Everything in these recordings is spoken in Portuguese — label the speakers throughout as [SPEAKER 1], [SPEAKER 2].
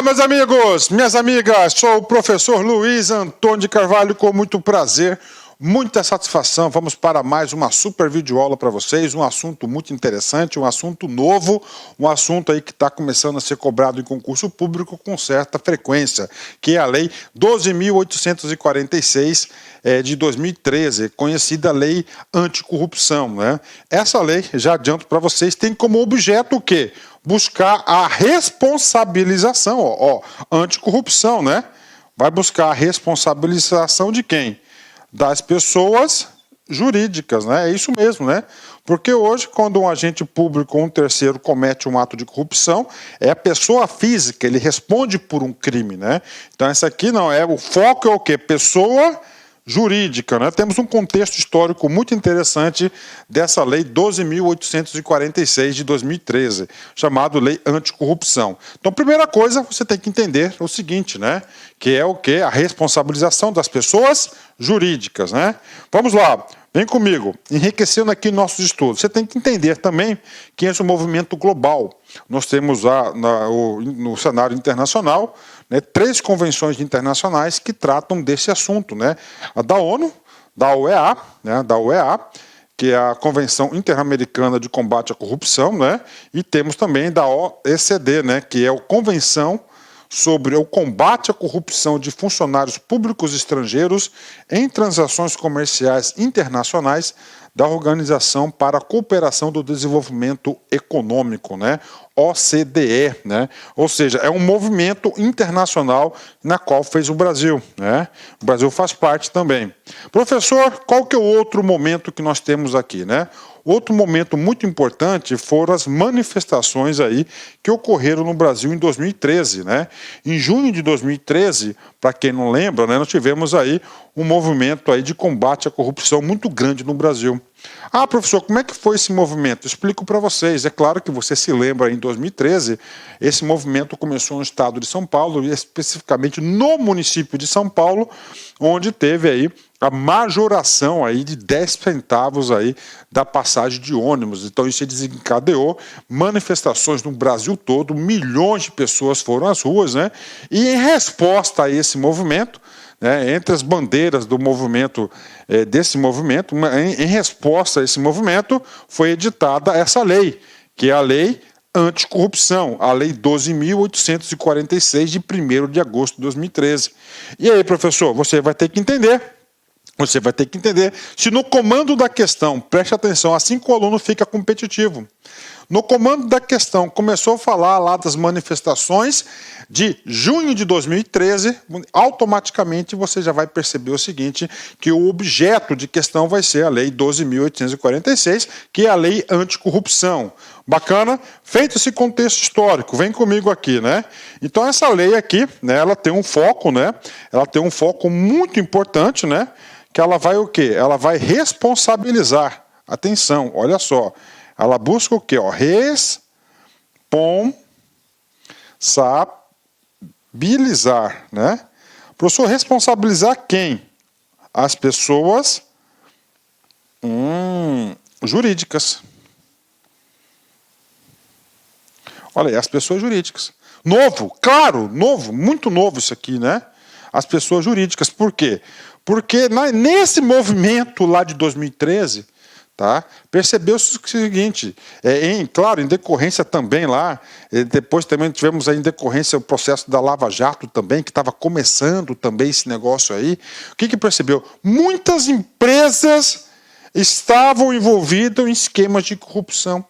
[SPEAKER 1] meus amigos, minhas amigas, sou o professor Luiz Antônio de Carvalho, com muito prazer, muita satisfação. Vamos para mais uma super videoaula para vocês, um assunto muito interessante, um assunto novo, um assunto aí que está começando a ser cobrado em concurso público com certa frequência, que é a Lei 12.846 de 2013, conhecida Lei Anticorrupção, né? Essa lei, já adianto para vocês, tem como objeto o quê? Buscar a responsabilização, anticorrupção, né? Vai buscar a responsabilização de quem? Das pessoas jurídicas, né? É isso mesmo, né? Porque hoje, quando um agente público ou um terceiro comete um ato de corrupção, é a pessoa física, ele responde por um crime, né? Então, essa aqui não é, o foco é o quê? Pessoa jurídica, né? Temos um contexto histórico muito interessante dessa Lei 12.846 de 2013, chamado Lei Anticorrupção. Então, primeira coisa, você tem que entender o seguinte, né? Que é o quê? A responsabilização das pessoas jurídicas, né? Vamos lá, vem comigo, enriquecendo aqui nossos estudos. Você tem que entender também que esse é um movimento global. Nós temos no cenário internacional, né, 3 convenções internacionais que tratam desse assunto, né? A da ONU, da UEA, né, que é a Convenção Interamericana de Combate à Corrupção, né? E temos também da OECD, né, que é a Convenção sobre o combate à corrupção de funcionários públicos estrangeiros em transações comerciais internacionais da Organização para a Cooperação do Desenvolvimento Econômico, né? OCDE, né? Ou seja, é um movimento internacional na qual fez o Brasil, né? O Brasil faz parte também. Professor, qual que é o outro momento que nós temos aqui, né? Outro momento muito importante foram as manifestações aí que ocorreram no Brasil em 2013, né? Em junho de 2013, para quem não lembra, né, nós tivemos aí um movimento aí de combate à corrupção muito grande no Brasil. Ah, professor, como é que foi esse movimento? Explico para vocês. É claro que você se lembra, em 2013, esse movimento começou no estado de São Paulo, e especificamente no município de São Paulo, onde teve aí a majoração aí de 10 centavos aí da passagem de ônibus. Então isso desencadeou manifestações no Brasil todo, milhões de pessoas foram às ruas, né? E em resposta a esse movimento, né, entre as bandeiras do movimento, desse movimento, em resposta a esse movimento, foi editada essa lei, que é a Lei Anticorrupção, a Lei 12.846 de 1º de agosto de 2013. E aí, professor, você vai ter que entender. Se no comando da questão, preste atenção, assim que o aluno fica competitivo. No comando da questão, começou a falar lá das manifestações de junho de 2013, automaticamente você já vai perceber o seguinte, que o objeto de questão vai ser a Lei 12.846, que é a Lei Anticorrupção. Bacana? Feito esse contexto histórico, vem comigo aqui, né? Então essa lei aqui, né, ela tem um foco, né? Ela tem um foco muito importante, né? Que ela vai o quê? Ela vai responsabilizar. Atenção, olha só. Ela busca o quê? Responsabilizar, né? Professor, responsabilizar quem? As pessoas jurídicas. Olha aí, as pessoas jurídicas. Novo, claro, novo, muito novo isso aqui, né? As pessoas jurídicas. Por quê? Porque nesse movimento lá de 2013, tá, percebeu-se o seguinte, claro, em decorrência também lá, depois também tivemos aí em decorrência o processo da Lava Jato também, que estava começando também esse negócio aí. O que percebeu? Muitas empresas estavam envolvidas em esquemas de corrupção.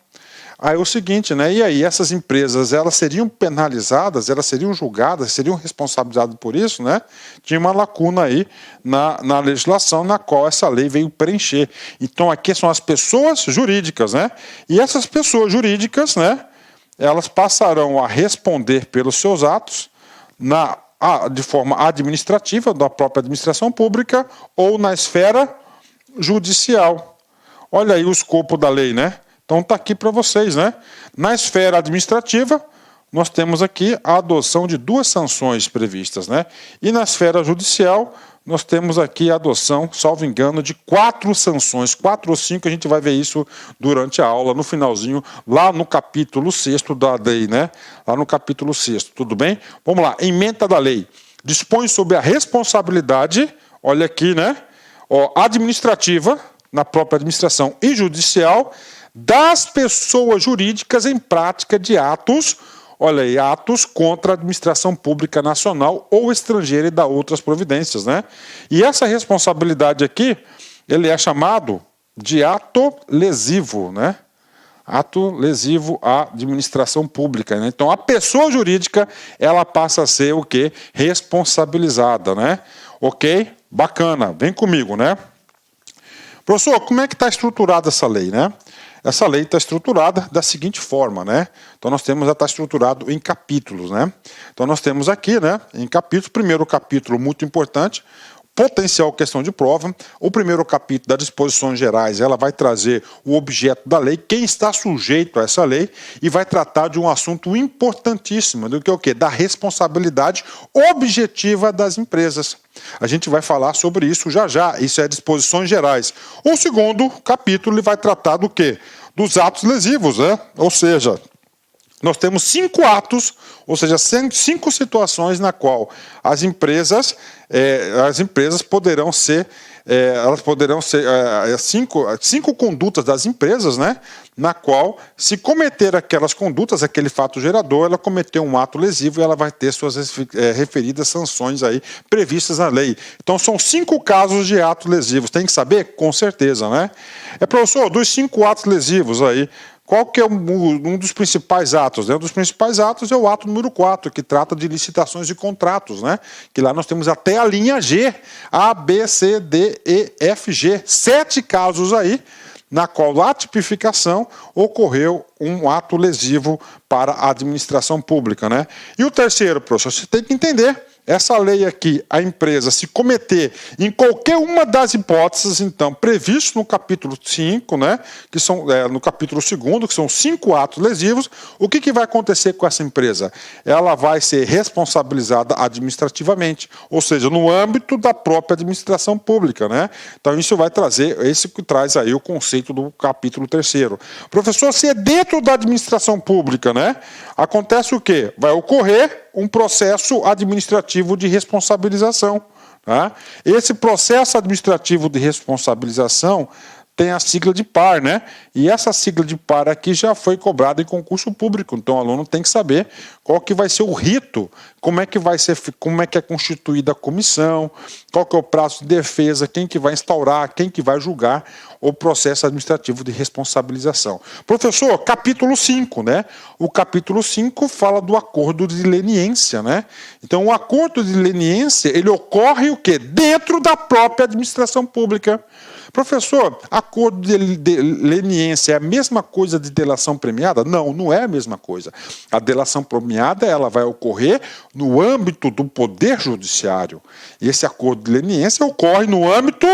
[SPEAKER 1] Aí é o seguinte, né? E aí essas empresas, elas seriam penalizadas, elas seriam julgadas, seriam responsabilizadas por isso, né? Tinha uma lacuna aí na legislação na qual essa lei veio preencher. Então aqui são as pessoas jurídicas, né? E essas pessoas jurídicas, né? Elas passarão a responder pelos seus atos de forma administrativa, da própria administração pública, ou na esfera judicial. Olha aí o escopo da lei, né? Então está aqui para vocês, né? Na esfera administrativa, nós temos aqui a adoção de 2 sanções previstas, né? E na esfera judicial, nós temos aqui a adoção, salvo engano, de 4 sanções, 4 ou 5, a gente vai ver isso durante a aula, no finalzinho, lá no capítulo 6º da lei, né? Lá no capítulo 6º, tudo bem? Vamos lá, ementa da lei. Dispõe sobre a responsabilidade, olha aqui, né? Administrativa, na própria administração e judicial, das pessoas jurídicas em prática de atos, olha aí, atos contra a administração pública nacional ou estrangeira e dá outras providências, né? E essa responsabilidade aqui, ele é chamado de ato lesivo, né? Ato lesivo à administração pública, né? Então, a pessoa jurídica, ela passa a ser o quê? Responsabilizada, né? Ok? Bacana, vem comigo, né? Professor, como é que está estruturada essa lei, né? Essa lei está estruturada da seguinte forma, né? Então nós temos, ela está estruturado em capítulos, né? Então nós temos aqui, né, em capítulos, primeiro capítulo muito importante, potencial questão de prova. O primeiro capítulo das disposições gerais, ela vai trazer o objeto da lei, quem está sujeito a essa lei, e vai tratar de um assunto importantíssimo, do que o quê? Da responsabilidade objetiva das empresas. A gente vai falar sobre isso já já, isso é disposições gerais. O segundo capítulo ele vai tratar do quê? Dos atos lesivos, né? Ou seja, nós temos 5 atos, ou seja, 5 situações na qual as empresas poderão ser, cinco condutas das empresas, né, na qual, se cometer aquelas condutas, aquele fato gerador, ela cometeu um ato lesivo e ela vai ter suas referidas sanções aí previstas na lei. Então, são 5 casos de atos lesivos. Tem que saber? Com certeza, né? Professor, dos 5 atos lesivos aí, qual que é um dos principais atos? Né? Um dos principais atos é o ato número 4, que trata de licitações de contratos, né? Que lá nós temos até a linha G, A, B, C, D, E, F, G. 7 casos aí, na qual a tipificação ocorreu um ato lesivo para a administração pública, né? E o terceiro, professor, você tem que entender. Essa lei aqui, a empresa, se cometer em qualquer uma das hipóteses, então, previsto no capítulo 5, né, que são, no capítulo 2º, que são 5 atos lesivos, o que vai acontecer com essa empresa? Ela vai ser responsabilizada administrativamente, ou seja, no âmbito da própria administração pública, né? Então, isso vai trazer, esse que traz aí o conceito do capítulo 3º. Professor, se é dentro da administração pública, né, acontece o quê? Vai ocorrer um processo administrativo de responsabilização. Tá? Esse processo administrativo de responsabilização tem a sigla de PAR, né? E essa sigla de PAR aqui já foi cobrada em concurso público, então o aluno tem que saber qual que vai ser o rito, como é que é constituída a comissão, qual que é o prazo de defesa, quem que vai instaurar, quem que vai julgar o processo administrativo de responsabilização. Professor, capítulo 5, né? O capítulo 5 fala do acordo de leniência, né? Então, o acordo de leniência, ele ocorre o quê? Dentro da própria administração pública. Professor, acordo de leniência é a mesma coisa de delação premiada? Não, não é a mesma coisa. A delação premiada ela vai ocorrer no âmbito do Poder Judiciário. E esse acordo de leniência ocorre no âmbito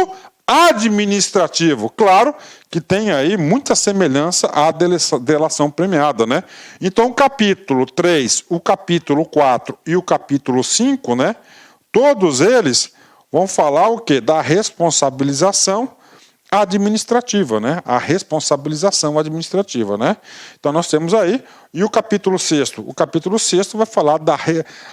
[SPEAKER 1] administrativo. Claro que tem aí muita semelhança à delação premiada, né? Então, o capítulo 3, o capítulo 4 e o capítulo 5, né? Todos eles vão falar o quê? Da responsabilização administrativa, né? A responsabilização administrativa, né? Então nós temos aí, e o capítulo 6º? O capítulo 6º vai falar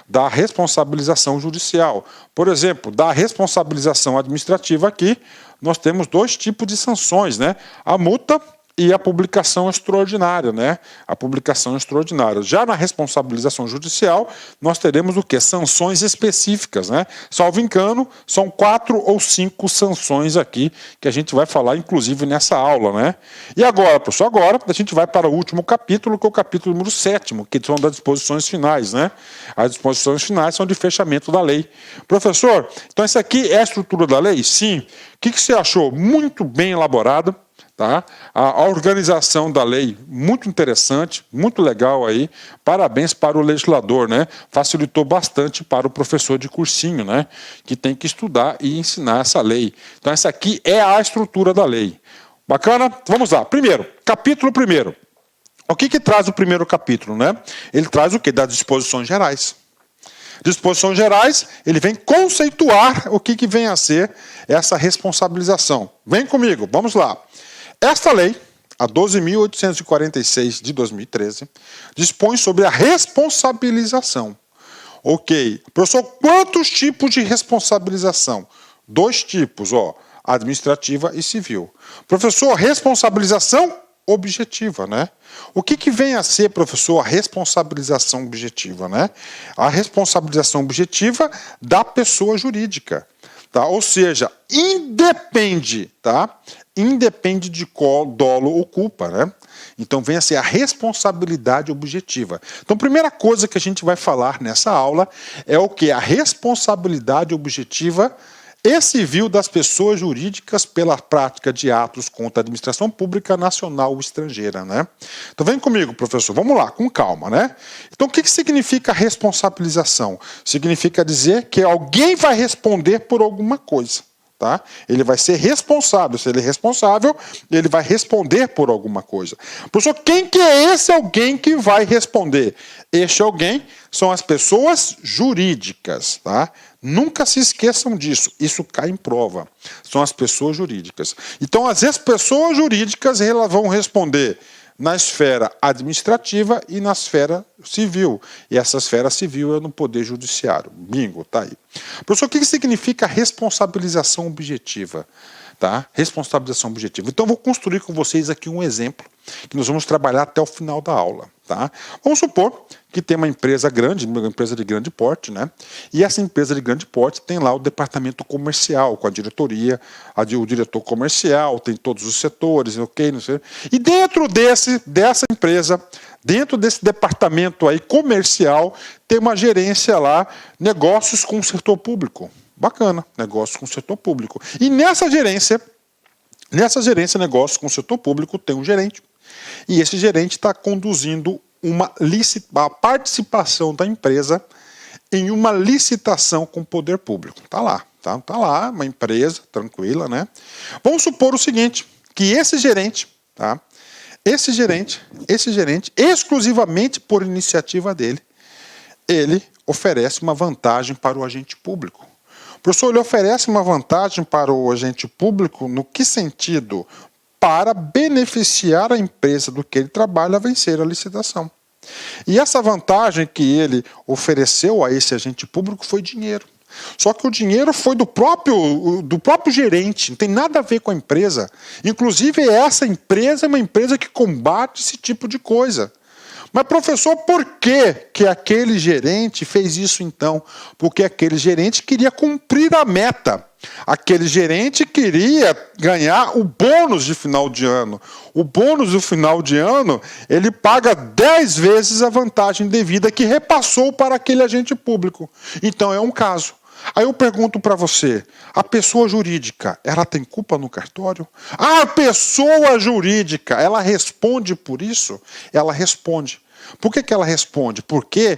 [SPEAKER 1] da responsabilização judicial. Por exemplo, da responsabilização administrativa aqui, nós temos 2 tipos de sanções, né? A multa e a publicação extraordinária, né? A publicação extraordinária. Já na responsabilização judicial, nós teremos o quê? Sanções específicas, né? Salvo engano, são 4 ou 5 sanções aqui que a gente vai falar, inclusive, nessa aula, né? E agora, professor, agora a gente vai para o último capítulo, que é o capítulo número 7º, que são das disposições finais, né? As disposições finais são de fechamento da lei. Professor, então essa aqui é a estrutura da lei? Sim. O que você achou? Muito bem elaborada. Tá? A organização da lei, muito interessante, muito legal aí. Parabéns para o legislador, né? Facilitou bastante para o professor de cursinho, né? Que tem que estudar e ensinar essa lei. Então, essa aqui é a estrutura da lei. Bacana? Vamos lá. Primeiro, capítulo 1º. O que traz o primeiro capítulo, né? Ele traz o quê? Das disposições gerais. Disposições gerais, ele vem conceituar o que vem a ser essa responsabilização. Vem comigo, vamos lá. Esta lei, a 12.846 de 2013, dispõe sobre a responsabilização. Ok. Professor, quantos tipos de responsabilização? 2 tipos, ó, administrativa e civil. Professor, responsabilização objetiva, né? O que vem a ser, professor, a responsabilização objetiva, né? A responsabilização objetiva da pessoa jurídica, tá? Ou seja, independe, tá? Independe de dolo ou culpa, né? Então vem a ser a responsabilidade objetiva. Então, primeira coisa que a gente vai falar nessa aula é o que? A responsabilidade objetiva e civil das pessoas jurídicas pela prática de atos contra a administração pública nacional ou estrangeira, né? Então vem comigo, professor, vamos lá, com calma, né? Então o que significa responsabilização? Significa dizer que alguém vai responder por alguma coisa, tá? Ele vai ser responsável, se ele é responsável, ele vai responder por alguma coisa. Professor, quem que é esse alguém que vai responder? Este alguém são as pessoas jurídicas, tá? Nunca se esqueçam disso, isso cai em prova. São as pessoas jurídicas. Então, as pessoas jurídicas elas vão responder na esfera administrativa e na esfera civil. E essa esfera civil é no Poder Judiciário. Bingo, tá aí. Professor, o que significa responsabilização objetiva? Tá? Responsabilização objetiva. Então, eu vou construir com vocês aqui um exemplo que nós vamos trabalhar até o final da aula. Tá? Vamos supor que tem uma empresa grande, uma empresa de grande porte, né? E essa empresa de grande porte tem lá o departamento comercial, com a diretoria, o diretor comercial, tem todos os setores, ok? Não sei. E dentro dessa empresa, dentro desse departamento aí comercial, tem uma gerência lá, negócios com o setor público. Bacana, negócios com o setor público. E nessa gerência, negócios com o setor público, tem um gerente. E esse gerente está conduzindo a participação da empresa em uma licitação com o poder público. Está lá, tá lá, uma empresa tranquila, né? Vamos supor o seguinte, que esse gerente, tá? Esse gerente, exclusivamente por iniciativa dele, ele oferece uma vantagem para o agente público. O professor, ele oferece uma vantagem para o agente público no que sentido? Para beneficiar a empresa do que ele trabalha a vencer a licitação. E essa vantagem que ele ofereceu a esse agente público foi dinheiro. Só que o dinheiro foi do próprio gerente, não tem nada a ver com a empresa. Inclusive, essa empresa é uma empresa que combate esse tipo de coisa. Mas, professor, por que aquele gerente fez isso então? Porque aquele gerente queria cumprir a meta. Aquele gerente queria ganhar o bônus de final de ano. O bônus do final de ano, ele paga 10 vezes a vantagem devida que repassou para aquele agente público. Então, é um caso. Aí eu pergunto para você, a pessoa jurídica, ela tem culpa no cartório? A pessoa jurídica, ela responde por isso? Ela responde. Por que ela responde? Porque,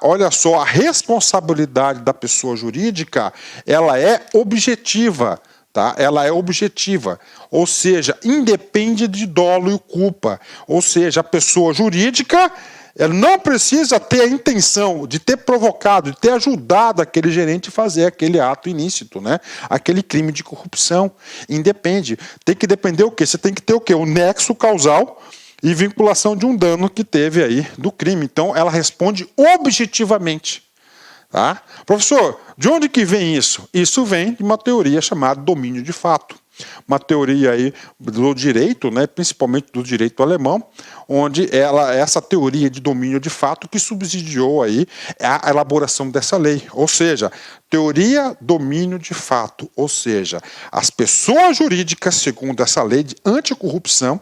[SPEAKER 1] olha só, a responsabilidade da pessoa jurídica, ela é objetiva. Tá? Ela é objetiva, ou seja, independe de dolo e culpa. Ou seja, a pessoa jurídica ela não precisa ter a intenção de ter provocado, de ter ajudado aquele gerente a fazer aquele ato ilícito, né? Aquele crime de corrupção. Independe. Tem que depender o quê? Você tem que ter o quê? O nexo causal e vinculação de um dano que teve aí do crime. Então, ela responde objetivamente. Tá? Professor, de onde que vem isso? Isso vem de uma teoria chamada domínio de fato. Uma teoria aí do direito, né, principalmente do direito alemão, onde essa teoria de domínio de fato que subsidiou aí a elaboração dessa lei. Ou seja, teoria domínio de fato. Ou seja, as pessoas jurídicas, segundo essa lei de anticorrupção,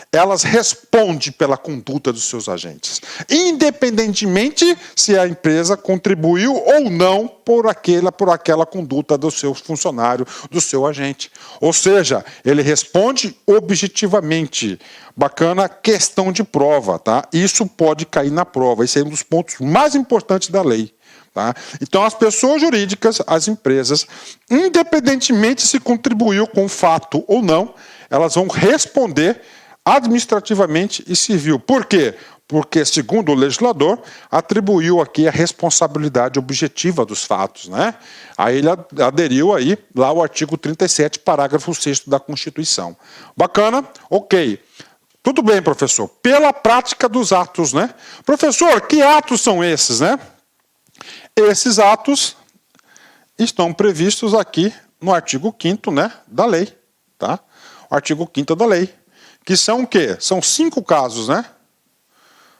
[SPEAKER 1] elas respondem pela conduta dos seus agentes, independentemente se a empresa contribuiu ou não por aquela conduta do seu funcionário, do seu agente. Ou seja, ele responde objetivamente. Bacana, questão de prova, tá? Isso pode cair na prova, esse é um dos pontos mais importantes da lei. Tá? Então, as pessoas jurídicas, as empresas, independentemente se contribuiu com o fato ou não, elas vão responder administrativamente e civil. Por quê? porque, segundo o legislador, atribuiu aqui a responsabilidade objetiva dos fatos, né? Aí ele aderiu aí lá ao artigo 37, parágrafo 6º da Constituição. Bacana? Ok. Tudo bem, professor. Pela prática dos atos, né? Professor, que atos são esses, né? Esses atos estão previstos aqui no artigo 5º, né, da lei, tá? O artigo 5º da lei, que são o quê? São 5 casos, né?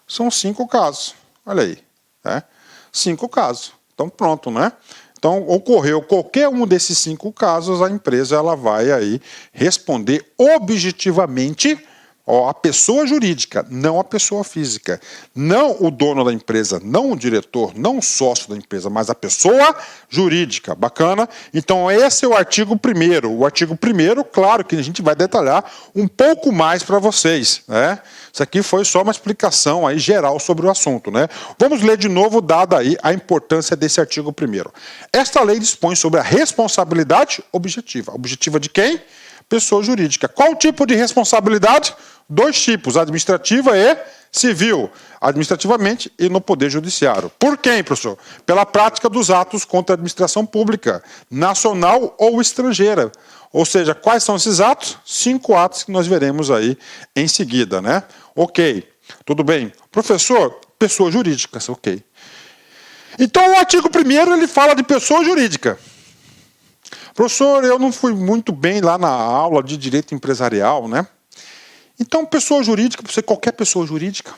[SPEAKER 1] São 5 casos, olha aí, né? 5 casos. Então pronto, né? Então ocorreu qualquer um desses 5 casos, a empresa ela vai aí responder objetivamente, ó, a pessoa jurídica, não a pessoa física. Não o dono da empresa, não o diretor, não o sócio da empresa, mas a pessoa jurídica. Bacana? Então esse é o artigo 1º. O artigo 1º, claro que a gente vai detalhar um pouco mais para vocês, né? Isso aqui foi só uma explicação aí geral sobre o assunto, né? Vamos ler de novo, dada aí a importância desse artigo 1º. Esta lei dispõe sobre a responsabilidade objetiva. Objetiva de quem? Pessoa jurídica. Qual tipo de responsabilidade? 2 tipos, administrativa e civil. Administrativamente e no Poder Judiciário. Por quem, professor? Pela prática dos atos contra a administração pública, nacional ou estrangeira. Ou seja, quais são esses atos? 5 atos que nós veremos aí em seguida, né? Ok, tudo bem. Professor, pessoa jurídica, ok. Então o artigo 1º ele fala de pessoa jurídica. Professor, eu não fui muito bem lá na aula de direito empresarial, né? Então, pessoa jurídica, pode ser qualquer pessoa jurídica.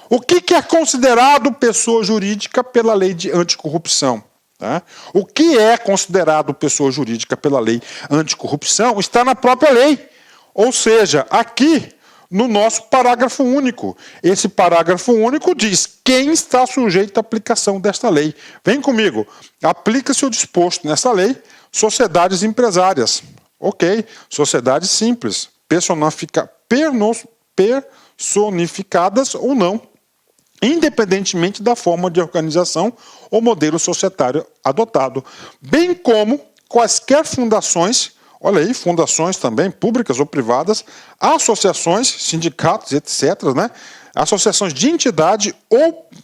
[SPEAKER 1] O que é considerado pessoa jurídica pela lei de anticorrupção? Tá? O que é considerado pessoa jurídica pela lei anticorrupção está na própria lei. Ou seja, aqui no nosso parágrafo único. Esse parágrafo único diz quem está sujeito à aplicação desta lei. Vem comigo. Aplica-se o disposto nessa lei, sociedades empresárias. Ok, sociedades simples, personificadas ou não, independentemente da forma de organização ou modelo societário adotado, bem como quaisquer fundações, olha aí, fundações também, públicas ou privadas, associações, sindicatos, etc., né? Associações de entidade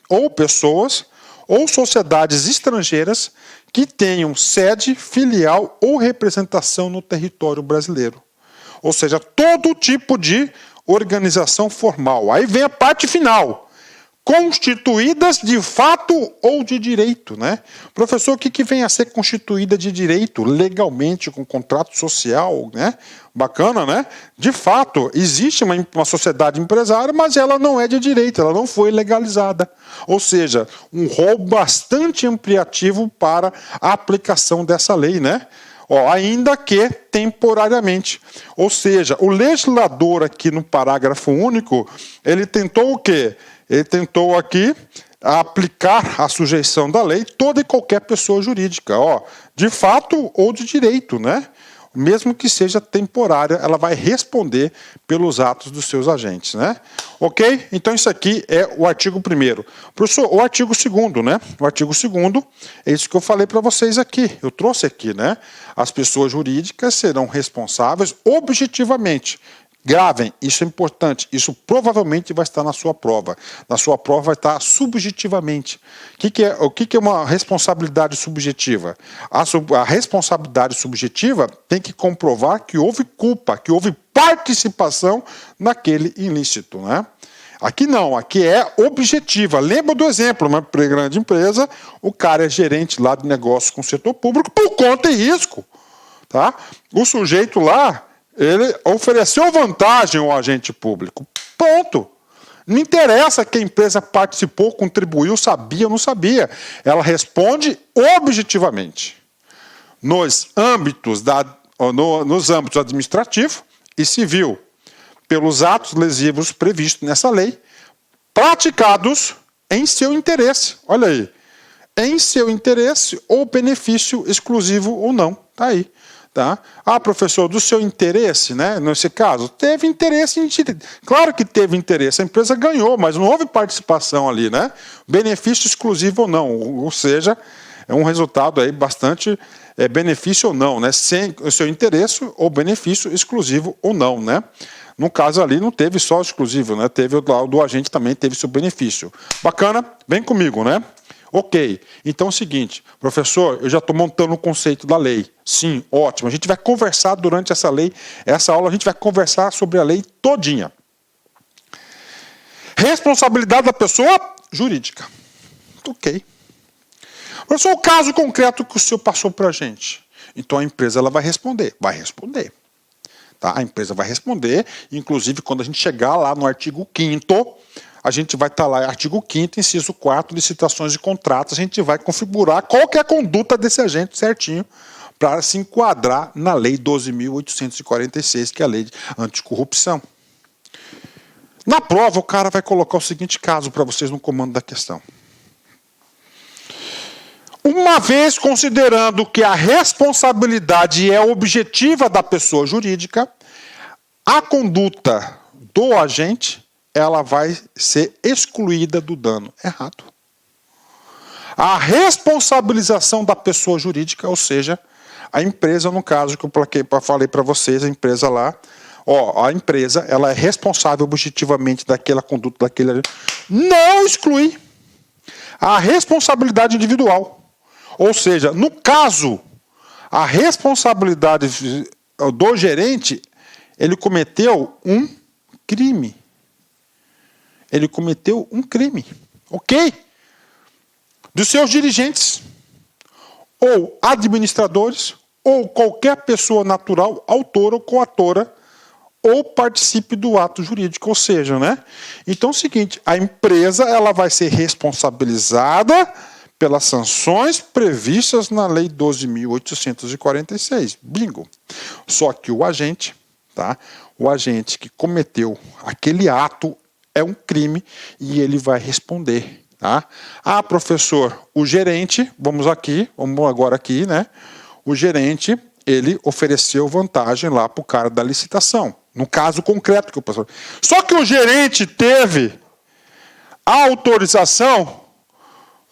[SPEAKER 1] ou pessoas, ou sociedades estrangeiras que tenham sede, filial ou representação no território brasileiro. Ou seja, todo tipo de organização formal. Aí vem a parte final. Constituídas de fato ou de direito, né? Professor, o que vem a ser constituída de direito? Legalmente, com contrato social, né? Bacana, né? De fato, existe uma sociedade empresária, mas ela não é de direito, ela não foi legalizada. Ou seja, um rol bastante ampliativo para a aplicação dessa lei, né? Ainda que temporariamente. Ou seja, o legislador aqui no parágrafo único, ele tentou o quê? Ele tentou aqui aplicar a sujeição da lei toda e qualquer pessoa jurídica, de fato ou de direito, né? Mesmo que seja temporária, ela vai responder pelos atos dos seus agentes, né? Ok? Então isso aqui é o artigo 1º. Professor, o artigo 2º, né? O artigo 2º é isso que eu falei para vocês aqui, eu trouxe aqui, né? As pessoas jurídicas serão responsáveis objetivamente. Gravem, isso é importante, isso provavelmente vai estar na sua prova. Na sua prova vai estar subjetivamente. O que é uma responsabilidade subjetiva? A responsabilidade subjetiva tem que comprovar que houve culpa, que houve participação naquele ilícito, né? Aqui não, aqui é objetiva. Lembra do exemplo, uma grande empresa, o cara é gerente lá de negócios com o setor público por conta e risco. Tá? O sujeito lá, ele ofereceu vantagem ao agente público. Ponto. Não interessa que a empresa participou, contribuiu, sabia ou não sabia. Ela responde objetivamente. Nos âmbitos administrativo e civil, pelos atos lesivos previstos nessa lei, praticados em seu interesse. Olha aí. Em seu interesse ou benefício exclusivo ou não. Está aí. Tá? Professor, do seu interesse, né? Nesse caso, teve interesse claro que teve interesse, a empresa ganhou, mas não houve participação ali, né? Benefício exclusivo ou não, ou seja, é um resultado aí bastante benefício ou não, né? Sem o seu interesse ou benefício exclusivo ou não, né? No caso ali não teve só o exclusivo, né? Teve o do agente também, teve seu benefício. Bacana? Vem comigo, né? Ok. Então é o seguinte, professor, eu já estou montando o conceito da lei. Sim, ótimo. A gente vai conversar durante essa aula a gente vai conversar sobre a lei todinha. Responsabilidade da pessoa jurídica. Ok. Professor, o caso concreto que o senhor passou para a gente. Então a empresa ela vai responder. Vai responder. Tá? A empresa vai responder, inclusive quando a gente chegar lá no artigo 5º, a gente vai estar lá, artigo 5º, inciso 4, licitações de contratos, a gente vai configurar qual que é a conduta desse agente certinho para se enquadrar na lei 12.846, que é a lei anticorrupção. Na prova, o cara vai colocar o seguinte caso para vocês no comando da questão. Uma vez considerando que a responsabilidade é objetiva da pessoa jurídica, a conduta do agente ela vai ser excluída do dano. Errado. A responsabilização da pessoa jurídica, ou seja, a empresa, no caso que eu falei para vocês, a empresa lá, a empresa ela é responsável objetivamente daquela conduta, não exclui a responsabilidade individual. Ou seja, no caso, a responsabilidade do gerente, ele cometeu um crime. Ele cometeu um crime, ok? Dos seus dirigentes, ou administradores, ou qualquer pessoa natural, autora ou coautora, ou participe do ato jurídico, ou seja, né? Então é o seguinte, a empresa ela vai ser responsabilizada pelas sanções previstas na Lei 12.846. Bingo. Só que o agente, tá? O agente que cometeu aquele ato é um crime e ele vai responder, tá? Ah, professor, o gerente, vamos agora aqui, né? O gerente, ele ofereceu vantagem lá para o cara da licitação. No caso concreto que eu passou. Só que o gerente teve a autorização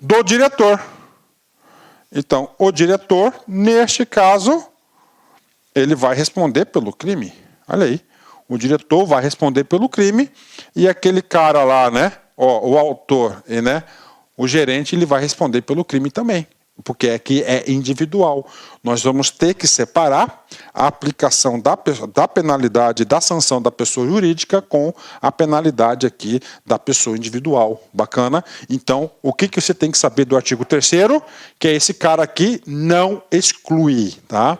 [SPEAKER 1] do diretor. Então, o diretor, neste caso, ele vai responder pelo crime. Olha aí. O diretor vai responder pelo crime e aquele cara lá, né, o autor, né, o gerente, ele vai responder pelo crime também. Porque aqui é individual. Nós vamos ter que separar a aplicação da penalidade, da sanção da pessoa jurídica com a penalidade aqui da pessoa individual. Bacana? Então, o que você tem que saber do artigo 3º? Que é esse cara aqui não exclui, tá?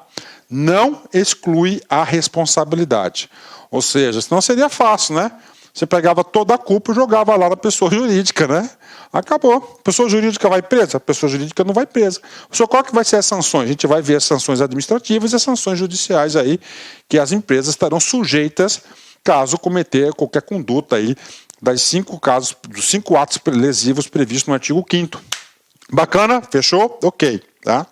[SPEAKER 1] Não exclui a responsabilidade. Ou seja, senão seria fácil, né? Você pegava toda a culpa e jogava lá na pessoa jurídica, né? Acabou. A pessoa jurídica vai presa? A pessoa jurídica não vai presa. Qual que vai ser as sanções? A gente vai ver as sanções administrativas e as sanções judiciais aí, que as empresas estarão sujeitas caso cometer qualquer conduta aí dos 5 atos lesivos previstos no artigo 5º. Bacana? Fechou? Ok. Tá?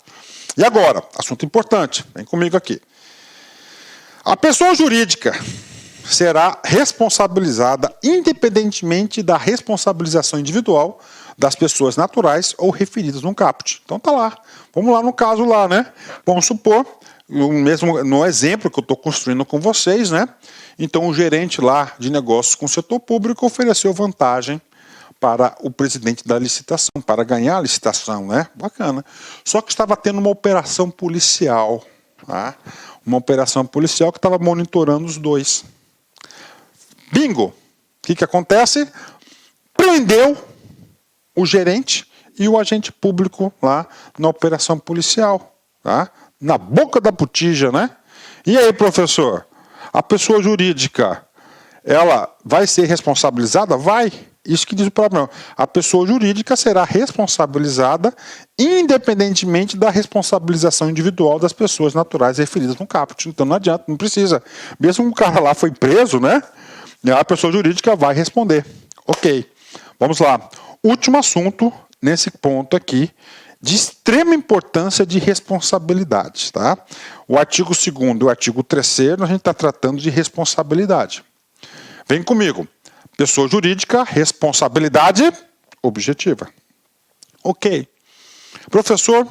[SPEAKER 1] E agora, assunto importante. Vem comigo aqui. A pessoa jurídica será responsabilizada independentemente da responsabilização individual das pessoas naturais ou referidas no caput. Então tá lá. Vamos lá no caso lá, né? Vamos supor, mesmo no exemplo que eu estou construindo com vocês, né? Então o gerente lá de negócios com o setor público ofereceu vantagem para o presidente da licitação, para ganhar a licitação, né? Bacana. Só que estava tendo uma operação policial, tá? Uma operação policial que estava monitorando os dois. Bingo! O que acontece? Prendeu o gerente e o agente público lá na operação policial, tá? Na boca da botija, né? E aí, professor? A pessoa jurídica, ela vai ser responsabilizada? Vai. Isso que diz o problema. A pessoa jurídica será responsabilizada independentemente da responsabilização individual das pessoas naturais referidas no caput. Então não adianta, não precisa. Mesmo que o cara lá foi preso, né? A pessoa jurídica vai responder. Ok, vamos lá. Último assunto nesse ponto aqui, de extrema importância de responsabilidade. Tá? O artigo 2º e o artigo 3º, a gente está tratando de responsabilidade. Vem comigo. Pessoa jurídica, responsabilidade objetiva. Ok. Professor,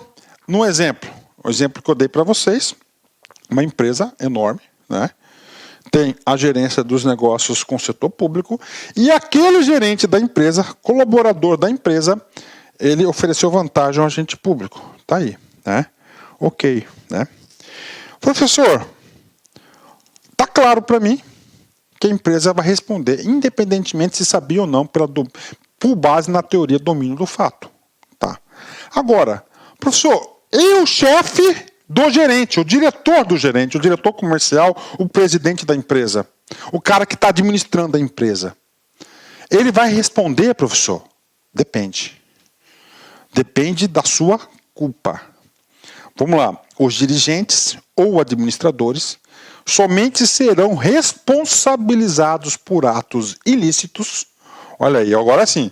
[SPEAKER 1] no exemplo, o exemplo que eu dei para vocês, uma empresa enorme, né? tem a gerência dos negócios com o setor público e aquele gerente da empresa, colaborador da empresa, ele ofereceu vantagem ao agente público. Tá aí, né? Ok, né? Professor, tá claro para mim que a empresa vai responder, independentemente se sabia ou não, por base na teoria do domínio do fato. Tá? Agora, professor, e o chefe do gerente, o diretor do gerente, o diretor comercial, o presidente da empresa, o cara que está administrando a empresa, ele vai responder, professor? Depende. Depende da sua culpa. Vamos lá. Os dirigentes ou administradores somente serão responsabilizados por atos ilícitos. Olha aí, agora sim.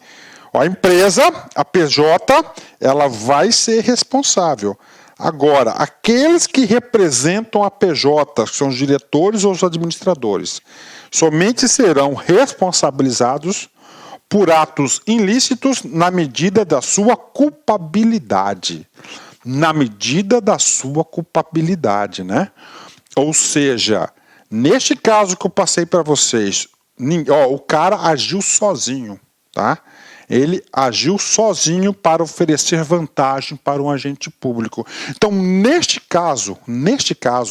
[SPEAKER 1] A empresa, a PJ, ela vai ser responsável. Agora, aqueles que representam a PJ, que são os diretores ou os administradores, somente serão responsabilizados por atos ilícitos na medida da sua culpabilidade. Na medida da sua culpabilidade, né? Ou seja, neste caso que eu passei para vocês, o cara agiu sozinho, tá? Ele agiu sozinho para oferecer vantagem para um agente público. Então, neste caso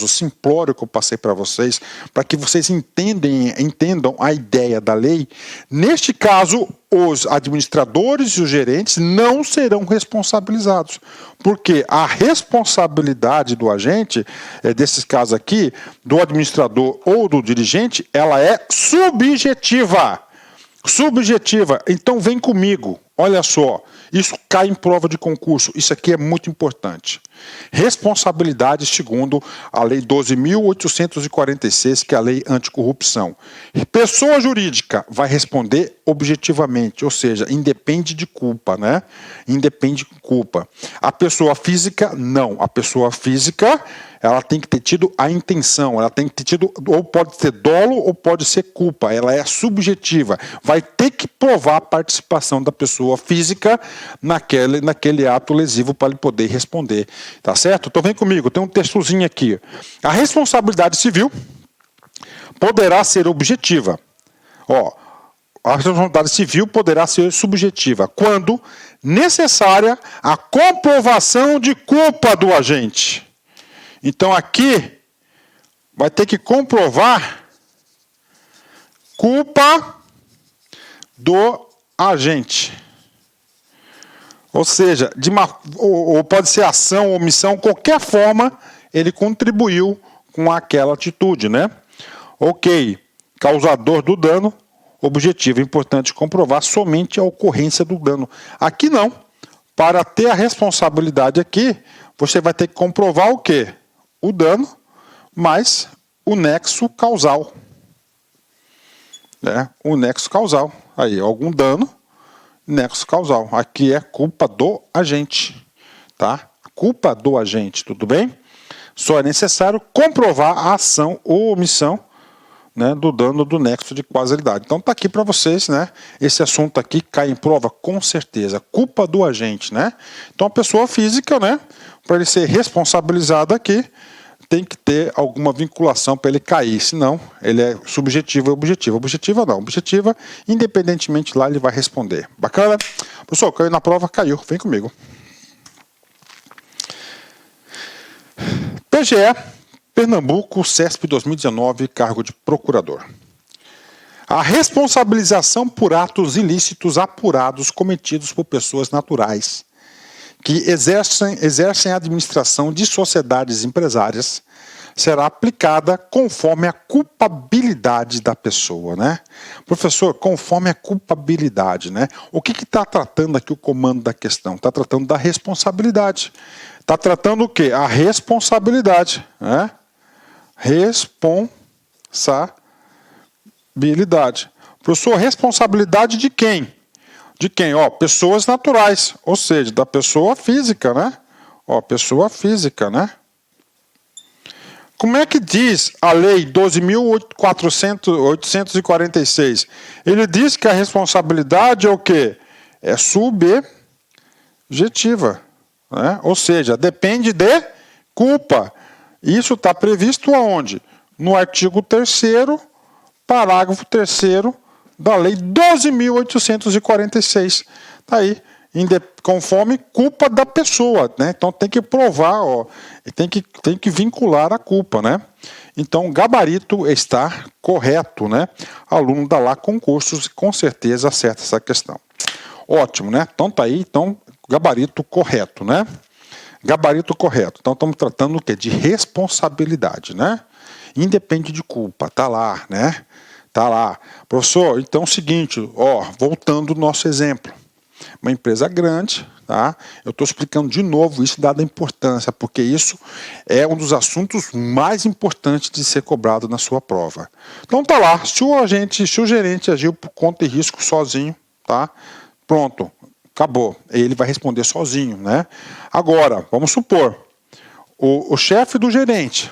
[SPEAKER 1] simplório que eu passei para vocês, para que vocês entendam a ideia da lei, neste caso, os administradores e os gerentes não serão responsabilizados. Porque a responsabilidade do agente, desses casos aqui, do administrador ou do dirigente, ela é subjetiva. Subjetiva. Então vem comigo. Olha só, isso cai em prova de concurso. Isso aqui é muito importante. Responsabilidade segundo a Lei 12.846, que é a Lei Anticorrupção. Pessoa jurídica vai responder objetivamente, ou seja, independe de culpa, né? Independe de culpa. A pessoa física, não. A pessoa física, ela tem que ter tido a intenção, ela tem que ter tido, ou pode ser dolo ou pode ser culpa, ela é subjetiva. Vai ter que provar a participação da pessoa física naquele ato lesivo para ele poder responder. Tá certo? Então vem comigo, tem um textozinho aqui. A responsabilidade civil poderá ser objetiva. A responsabilidade civil poderá ser subjetiva quando necessária a comprovação de culpa do agente. Então aqui vai ter que comprovar culpa do agente. Ou seja, ou pode ser ação, omissão, qualquer forma ele contribuiu com aquela atitude, né? Ok, causador do dano, objetivo, é importante comprovar somente a ocorrência do dano. Aqui não. Para ter a responsabilidade aqui, você vai ter que comprovar o quê? O dano, mais o nexo causal. O nexo causal. Aí, algum dano, nexo causal. Aqui é culpa do agente. Tá? Culpa do agente, tudo bem? Só é necessário comprovar a ação ou omissão, né, do dano do nexo de causalidade. Então tá aqui para vocês, né? Esse assunto aqui cai em prova com certeza. Culpa do agente, né? Então a pessoa física, né, para ele ser responsabilizado aqui, tem que ter alguma vinculação para ele cair, senão ele é subjetivo e objetivo. Objetiva não, objetiva, independentemente lá ele vai responder. Bacana? Pessoal, caiu na prova, caiu. Vem comigo. PGE Pernambuco, CESP 2019, cargo de procurador. A responsabilização por atos ilícitos apurados cometidos por pessoas naturais que exercem a administração de sociedades empresárias será aplicada conforme a culpabilidade da pessoa, né? Professor, conforme a culpabilidade, né? O que está tratando aqui o comando da questão? Está tratando da responsabilidade. Está tratando o quê? A responsabilidade, né? Responsabilidade. Professor, responsabilidade de quem? De quem? Pessoas naturais, ou seja, da pessoa física, né? Pessoa física, né? Como é que diz a lei 12.846? Ele diz que a responsabilidade é o quê? É subjetiva, né? Ou seja, depende de culpa. Isso está previsto aonde? no artigo 3º, parágrafo 3º da Lei 12.846. Está aí, conforme culpa da pessoa, né? Então tem que provar, ó, tem que vincular a culpa, né? Então, gabarito está correto, né? Aluno da lá concursos com certeza acerta essa questão. Ótimo, né? Então tá aí, então gabarito correto, né? Gabarito correto. Então estamos tratando o quê? De responsabilidade, né? Independe de culpa, tá lá, né? Tá lá. Professor, então é o seguinte, ó, voltando ao nosso exemplo. Uma empresa grande, tá? Eu estou explicando de novo isso, dada a importância, porque isso é um dos assuntos mais importantes de ser cobrado na sua prova. Então tá lá, se o gerente agiu por conta e risco sozinho, tá? Pronto, acabou. Ele vai responder sozinho, né? Agora, vamos supor, o chefe do gerente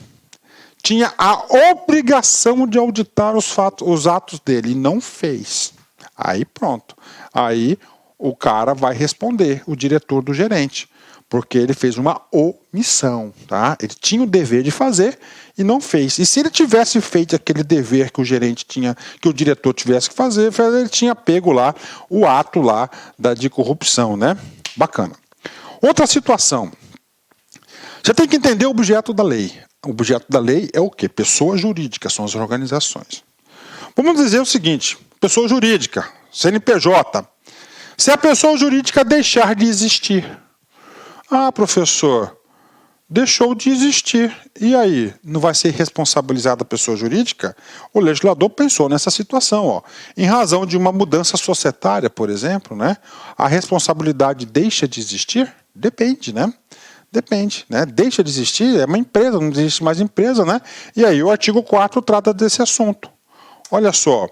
[SPEAKER 1] tinha a obrigação de auditar os atos dele e não fez. Aí pronto. Aí o cara vai responder, o diretor do gerente, porque ele fez uma omissão, tá? Ele tinha o dever de fazer e não fez. E se ele tivesse feito aquele dever que o gerente tinha, que o diretor tivesse que fazer, ele tinha pego lá o ato lá de corrupção, né? Bacana. Outra situação. Você tem que entender o objeto da lei. O objeto da lei é o quê? Pessoa jurídica, são as organizações. Vamos dizer o seguinte, pessoa jurídica, CNPJ. Se a pessoa jurídica deixar de existir. Ah, professor, deixou de existir. E aí, não vai ser responsabilizada a pessoa jurídica? O legislador pensou nessa situação, ó. Em razão de uma mudança societária, por exemplo, né? A responsabilidade deixa de existir? Depende, né? Depende, né? Deixa de existir, é uma empresa, não existe mais empresa, né? E aí o artigo 4º trata desse assunto. Olha só,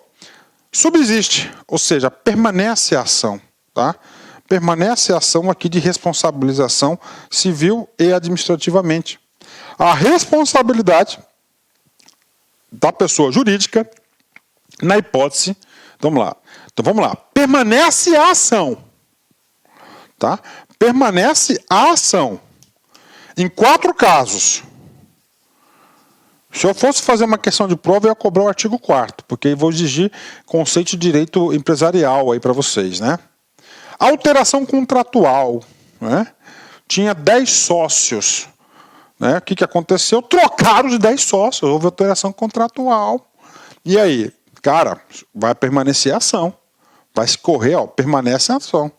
[SPEAKER 1] subsiste, ou seja, permanece a ação, tá? Permanece a ação aqui de responsabilização civil e administrativamente. A responsabilidade da pessoa jurídica, na hipótese, vamos lá, permanece a ação, tá? Permanece a ação. Em 4 casos. Se eu fosse fazer uma questão de prova, eu ia cobrar o artigo 4º, porque eu vou exigir conceito de direito empresarial aí para vocês, né? Alteração contratual, né? Tinha 10 sócios, né? O que aconteceu? Trocaram os 10 sócios, houve alteração contratual. E aí, cara, vai permanecer a ação. Vai se correr, ó, permanece a ação.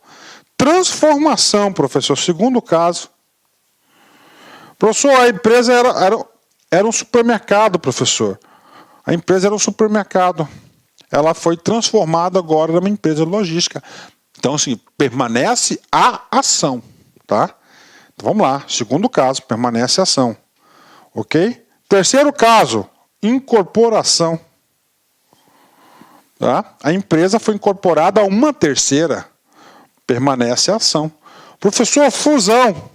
[SPEAKER 1] Transformação, professor, segundo caso. Professor, a empresa era um supermercado, professor. A empresa era um supermercado. Ela foi transformada agora numa empresa logística. Então, assim, permanece a ação, tá? Então, vamos lá. Segundo caso, permanece a ação. Ok? Terceiro caso, incorporação. Tá? A empresa foi incorporada a uma terceira. Permanece a ação. Professor, fusão.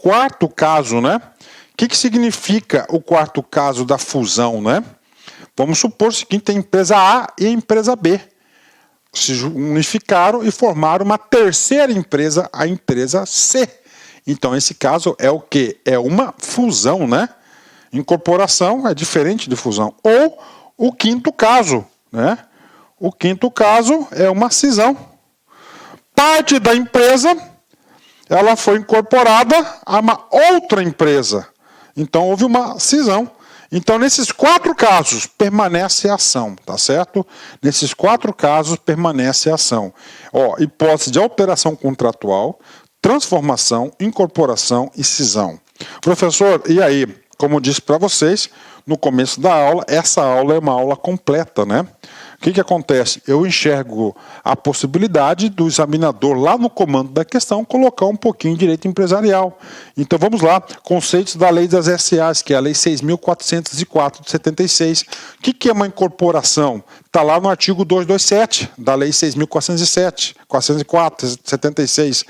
[SPEAKER 1] 4º caso, né? O que significa o 4º caso da fusão, né? Vamos supor o seguinte, tem a empresa A e a empresa B. Se unificaram e formaram uma terceira empresa, a empresa C. Então, esse caso é o quê? É uma fusão, né? Incorporação é diferente de fusão. Ou o 5º caso, né? O 5º caso é uma cisão. Parte da empresa, ela foi incorporada a uma outra empresa. Então, houve uma cisão. Então, nesses 4 casos, permanece a ação, tá certo? Nesses 4 casos, permanece a ação. Ó, hipótese de alteração contratual, transformação, incorporação e cisão. Professor, e aí? Como eu disse para vocês, no começo da aula, essa aula é uma aula completa, né? O que acontece? Eu enxergo a possibilidade do examinador lá no comando da questão colocar um pouquinho de direito empresarial. Então vamos lá, conceitos da lei das SAs, que é a lei 6.404 de 76. O que é uma incorporação? Está lá no artigo 227 da lei 6.404 de 76.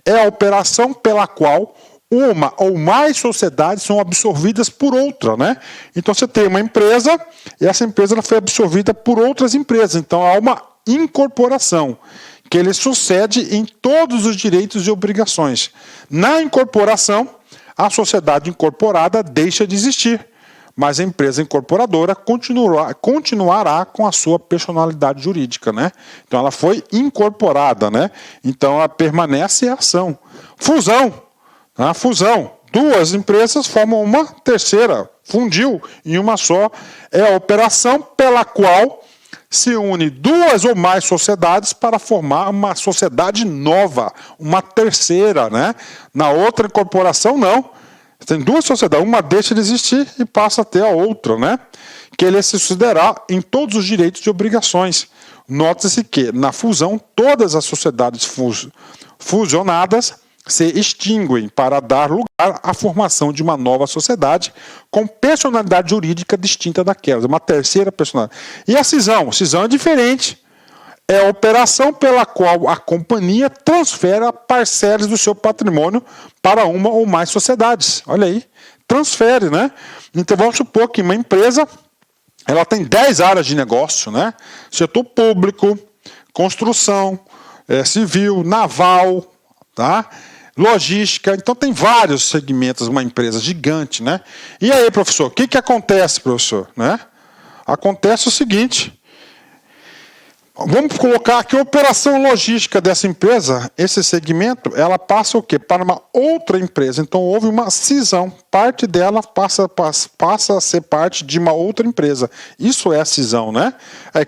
[SPEAKER 1] É a operação pela qual uma ou mais sociedades são absorvidas por outra, né? Então você tem uma empresa e essa empresa ela foi absorvida por outras empresas. Então há uma incorporação, que ele sucede em todos os direitos e obrigações. Na incorporação, a sociedade incorporada deixa de existir, mas a empresa incorporadora continuará com a sua personalidade jurídica, né? Então ela foi incorporada, né? Então ela permanece a ação. Fusão, a fusão. Duas empresas formam uma terceira, fundiu em uma só. É a operação pela qual se une duas ou mais sociedades para formar uma sociedade nova, uma terceira, né? Na outra incorporação, não. Tem duas sociedades, uma deixa de existir e passa a ter a outra, né? Que ele se sucederá em todos os direitos e obrigações. Note-se que, na fusão, todas as sociedades fusionadas se extinguem para dar lugar à formação de uma nova sociedade com personalidade jurídica distinta daquelas, uma terceira personalidade. E a cisão? Cisão é diferente. É a operação pela qual a companhia transfere parcelas do seu patrimônio para uma ou mais sociedades. Olha aí, transfere, né? Então vamos supor que uma empresa ela tem 10 áreas de negócio, né? Setor público, construção, civil, naval, tá? Logística, então tem vários segmentos, uma empresa gigante, né? E aí, professor, o que acontece, professor? Né? Acontece o seguinte, vamos colocar aqui a operação logística dessa empresa, esse segmento, ela passa o quê? Para uma outra empresa, então houve uma cisão, parte dela passa a ser parte de uma outra empresa, isso é a cisão, né?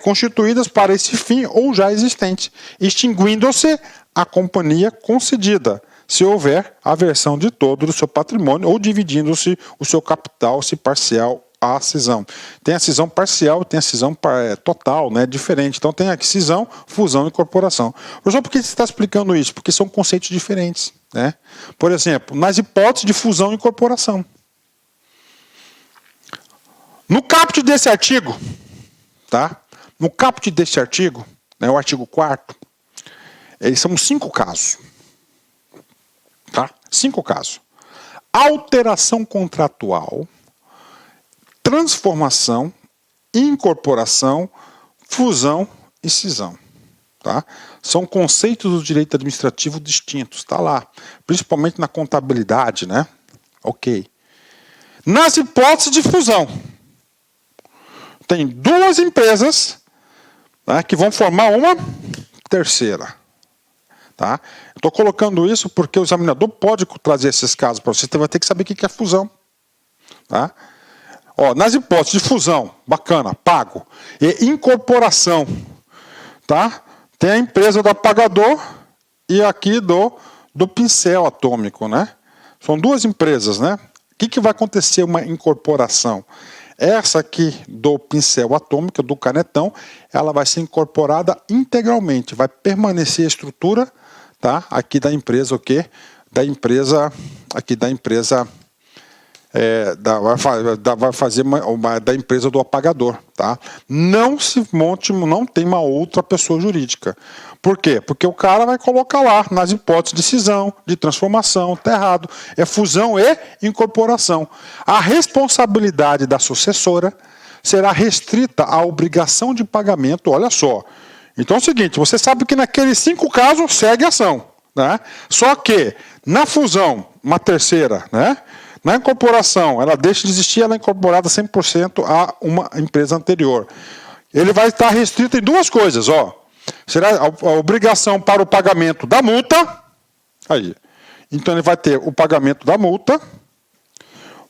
[SPEAKER 1] Constituídas para esse fim ou já existente, extinguindo-se a companhia concedida, se houver aversão de todo o seu patrimônio ou dividindo-se o seu capital, se parcial a cisão. Tem a cisão parcial e tem a cisão total, né? Diferente. Então tem aqui cisão, fusão e incorporação. Professor, por que você está explicando isso? Porque são conceitos diferentes, né? Por exemplo, nas hipóteses de fusão e incorporação. No caput desse artigo, tá? No caput desse artigo, né, o artigo 4º, são 5 casos. Tá? 5 casos. Alteração contratual, transformação, incorporação, fusão e cisão. Tá? São conceitos do direito administrativo distintos. Está lá. Principalmente na contabilidade, né? Ok. Nas hipóteses de fusão, tem duas empresas, tá, que vão formar uma terceira. Tá? Estou colocando isso porque o examinador pode trazer esses casos para você. Você vai ter que saber o que é fusão. Tá? Ó, nas hipóteses de fusão, bacana, pago. E incorporação. Tá? Tem a empresa do apagador e aqui do pincel atômico. Né? São duas empresas. Né? O que vai acontecer uma incorporação? Essa aqui do pincel atômico, do canetão, ela vai ser incorporada integralmente. Vai permanecer a estrutura, tá? Aqui da empresa, o quê? Da empresa, aqui da empresa, vai fazer da empresa do apagador, tá? Não se monte, não tem uma outra pessoa jurídica. Por quê? Porque o cara vai colocar lá nas hipóteses de cisão, de transformação, tá errado. É fusão e incorporação. A responsabilidade da sucessora será restrita à obrigação de pagamento, olha só. Então é o seguinte, você sabe que naqueles 5 casos segue a ação, né? Só que na fusão, uma terceira, né? Na incorporação, ela deixa de existir, ela é incorporada 100% a uma empresa anterior. Ele vai estar restrito em 2 coisas, ó. Será a obrigação para o pagamento da multa. Aí. Então ele vai ter o pagamento da multa.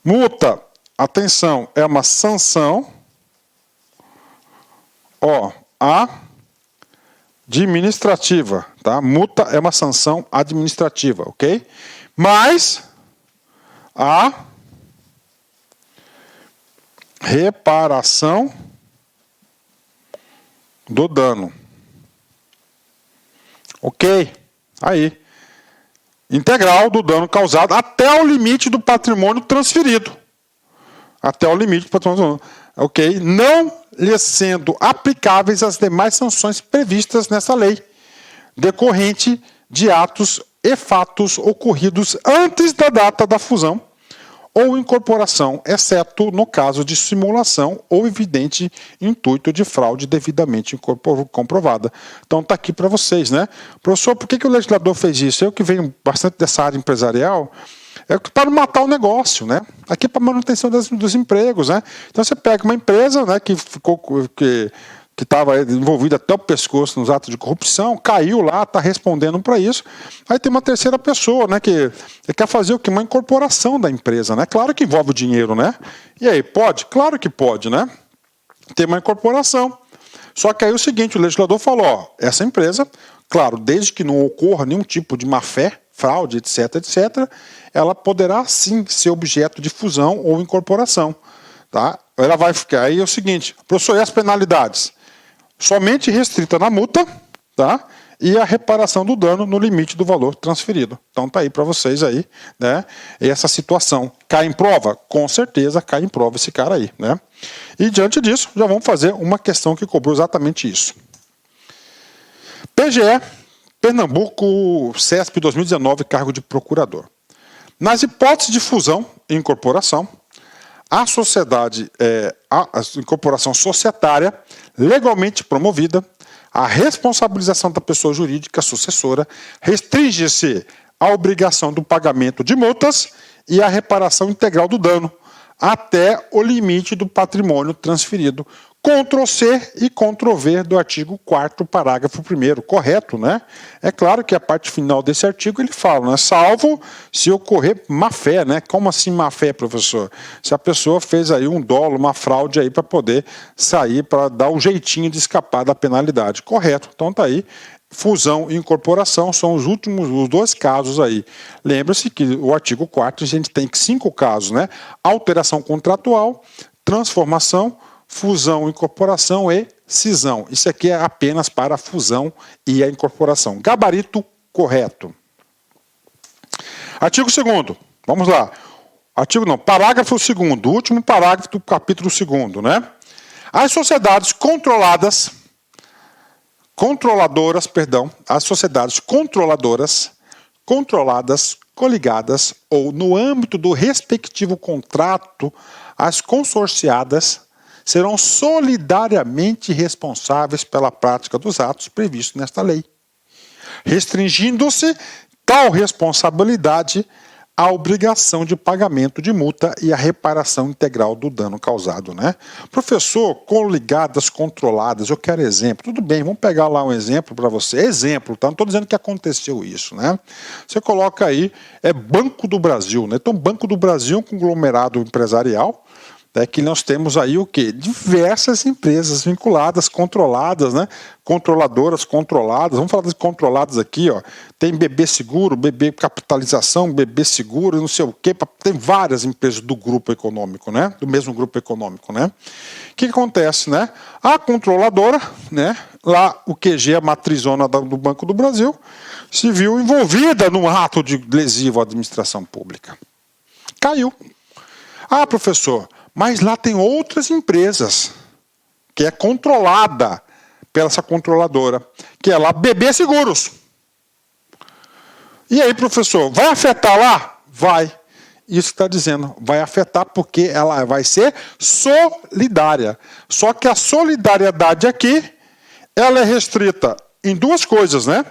[SPEAKER 1] Multa, atenção, é uma sanção. Ó, administrativa, tá? Multa é uma sanção administrativa, ok? Mas a reparação do dano. Ok? Aí. Integral do dano causado até o limite do patrimônio transferido. Até o limite do patrimônio. Ok? Não lhe sendo aplicáveis as demais sanções previstas nessa lei, decorrente de atos e fatos ocorridos antes da data da fusão ou incorporação, exceto no caso de simulação ou evidente intuito de fraude devidamente comprovada. Então está aqui para vocês, né? Professor, por que o legislador fez isso? Eu que venho bastante dessa área empresarial, É para matar o negócio, né? Aqui é para manutenção dos empregos, né? Então você pega uma empresa, né, que estava envolvida até o pescoço nos atos de corrupção, caiu lá, está respondendo para isso. Aí tem uma terceira pessoa, né, que quer fazer o quê? Uma incorporação da empresa, né? Claro que envolve o dinheiro, né? E aí, pode? Claro que pode, né? Tem uma incorporação. Só que aí é o seguinte, o legislador falou, ó, essa empresa, claro, desde que não ocorra nenhum tipo de má-fé, fraude, etc., ela poderá sim ser objeto de fusão ou incorporação. Tá? Ela vai ficar. Aí é o seguinte, professor, e as penalidades? Somente restrita na multa, tá? E a reparação do dano no limite do valor transferido. Então tá aí para vocês aí, né? Essa situação. Cai em prova? Com certeza cai em prova esse cara aí, né? E diante disso, já vamos fazer uma questão que cobrou exatamente isso. PGE, Pernambuco, CESP 2019, cargo de procurador. Nas hipóteses de fusão e incorporação, a sociedade, a incorporação societária legalmente promovida, a responsabilização da pessoa jurídica sucessora restringe-se à obrigação do pagamento de multas e à reparação integral do dano, até o limite do patrimônio transferido. Ctrl+C e Ctrl+V do artigo 4º, parágrafo 1º, correto, né? É claro que a parte final desse artigo ele fala, né? Salvo se ocorrer má-fé, né? Como assim má-fé, professor? Se a pessoa fez aí um dolo, uma fraude aí para poder sair, para dar um jeitinho de escapar da penalidade. Correto, então tá aí. Fusão e incorporação são os dois casos aí. Lembre-se que o artigo 4º a gente tem 5 casos, né? Alteração contratual, transformação, fusão, incorporação e cisão. Isso aqui é apenas para a fusão e a incorporação. Gabarito correto. Artigo 2º. Vamos lá. Parágrafo 2º, último parágrafo do capítulo 2º, né? As sociedades as sociedades controladas, coligadas ou no âmbito do respectivo contrato, as consorciadas serão solidariamente responsáveis pela prática dos atos previstos nesta lei, restringindo-se tal responsabilidade à obrigação de pagamento de multa e a reparação integral do dano causado, né? Professor, coligadas, controladas, eu quero exemplo. Tudo bem, vamos pegar lá um exemplo para você. Exemplo, tá? Não estou dizendo que aconteceu isso, né? Você coloca aí, Banco do Brasil, né? Então, Banco do Brasil é um conglomerado empresarial, que nós temos aí o quê? Diversas empresas vinculadas, controladas, né? Controladoras, controladas. Vamos falar das controladas aqui, ó. Tem BB Seguro, BB Capitalização, BB Seguro, não sei o quê. Tem várias empresas do grupo econômico, né? Do mesmo grupo econômico, né? O que acontece, né? A controladora, né? Lá o QG, a matrizona do Banco do Brasil, se viu envolvida num ato de lesivo à administração pública. Caiu. Ah, professor, mas lá tem outras empresas que é controlada pela essa controladora, que é lá BB Seguros. E aí, professor, vai afetar lá? Vai. Isso que está dizendo, vai afetar porque ela vai ser solidária. Só que a solidariedade aqui, ela é restrita em duas coisas, né?